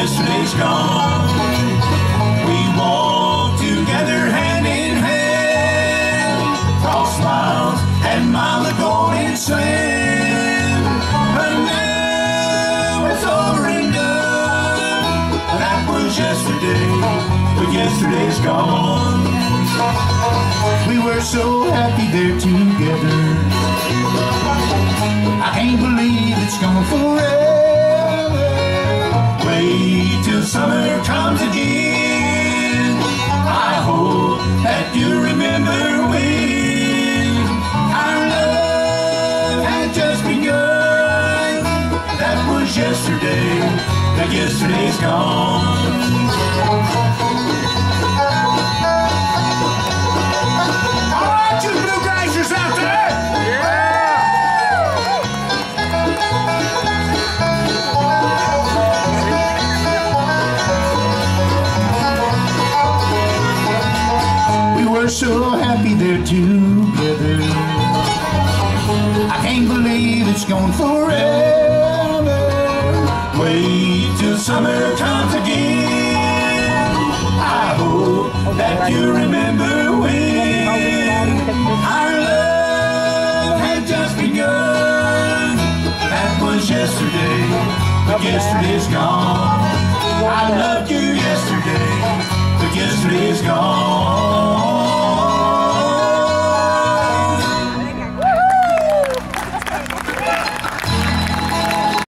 yesterday's gone. We walk together hand in hand, all smiles and miles of golden sand. But now it's over and done. That was yesterday, but yesterday's gone. We were so happy there together. I can't believe it's gone forever. Wait till summer comes again. I hope that you remember when our love had just begun. That was yesterday, but yesterday's gone. So happy there together. I can't believe it's gone forever. Wait till summer comes again. I hope that you remember when our love had just begun. That was yesterday, but yesterday's gone. I loved you yesterday, but yesterday's gone.